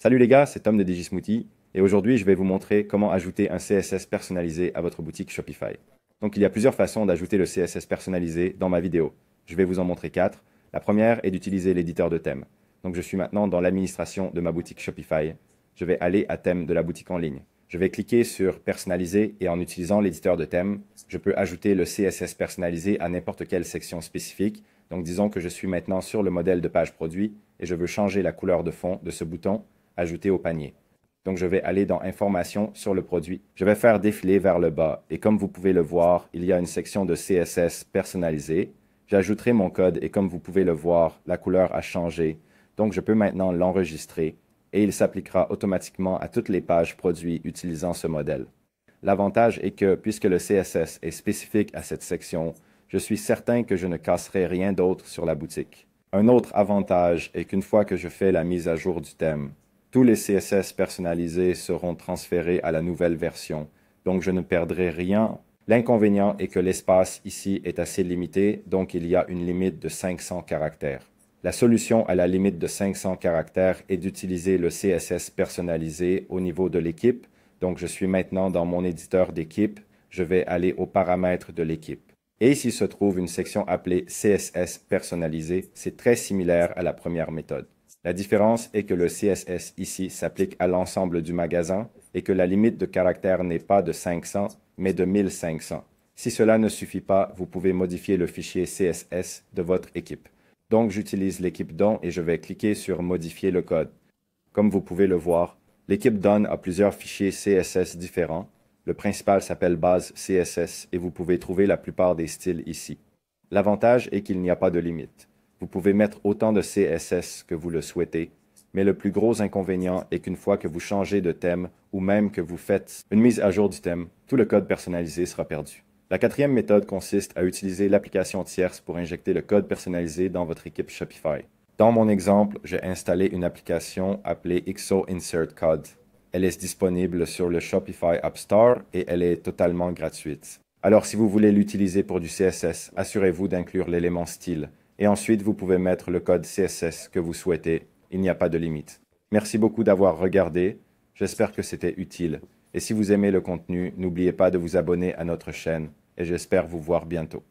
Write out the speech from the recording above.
Salut les gars, c'est Tom de DigiSmoothie et aujourd'hui je vais vous montrer comment ajouter un CSS personnalisé à votre boutique Shopify. Donc il y a plusieurs façons d'ajouter le CSS personnalisé dans ma vidéo. Je vais vous en montrer 4. La première est d'utiliser l'éditeur de thèmes. Donc je suis maintenant dans l'administration de ma boutique Shopify. Je vais aller à thème de la boutique en ligne. Je vais cliquer sur personnaliser et en utilisant l'éditeur de thèmes, je peux ajouter le CSS personnalisé à n'importe quelle section spécifique. Donc disons que je suis maintenant sur le modèle de page produit et je veux changer la couleur de fond de ce bouton ajouter au panier. Donc, je vais aller dans Informations sur le produit. Je vais faire défiler vers le bas et comme vous pouvez le voir, il y a une section de CSS personnalisé. J'ajouterai mon code et comme vous pouvez le voir, la couleur a changé. Donc, je peux maintenant l'enregistrer et il s'appliquera automatiquement à toutes les pages produits utilisant ce modèle. L'avantage est que, puisque le CSS est spécifique à cette section, je suis certain que je ne casserai rien d'autre sur la boutique. Un autre avantage est qu'une fois que je fais la mise à jour du thème, tous les CSS personnalisés seront transférés à la nouvelle version, donc je ne perdrai rien. L'inconvénient est que l'espace ici est assez limité, donc il y a une limite de 500 caractères. La solution à la limite de 500 caractères est d'utiliser le CSS personnalisé au niveau de l'équipe, donc je suis maintenant dans mon éditeur d'équipe, je vais aller aux paramètres de l'équipe. Et ici se trouve une section appelée CSS personnalisé, c'est très similaire à la première méthode. La différence est que le CSS ici s'applique à l'ensemble du magasin et que la limite de caractères n'est pas de 500, mais de 1500. Si cela ne suffit pas, vous pouvez modifier le fichier CSS de votre équipe. Donc, j'utilise l'équipe DON et je vais cliquer sur Modifier le code. Comme vous pouvez le voir, l'équipe DON a plusieurs fichiers CSS différents. Le principal s'appelle base CSS et vous pouvez trouver la plupart des styles ici. L'avantage est qu'il n'y a pas de limite. Vous pouvez mettre autant de CSS que vous le souhaitez, mais le plus gros inconvénient est qu'une fois que vous changez de thème ou même que vous faites une mise à jour du thème, tout le code personnalisé sera perdu. La quatrième méthode consiste à utiliser l'application tierce pour injecter le code personnalisé dans votre équipe Shopify. Dans mon exemple, j'ai installé une application appelée XO Insert Code. Elle est disponible sur le Shopify App Store et elle est totalement gratuite. Alors si vous voulez l'utiliser pour du CSS, assurez-vous d'inclure l'élément style. Et ensuite, vous pouvez mettre le code CSS que vous souhaitez. Il n'y a pas de limite. Merci beaucoup d'avoir regardé. J'espère que c'était utile. Et si vous aimez le contenu, n'oubliez pas de vous abonner à notre chaîne et j'espère vous voir bientôt.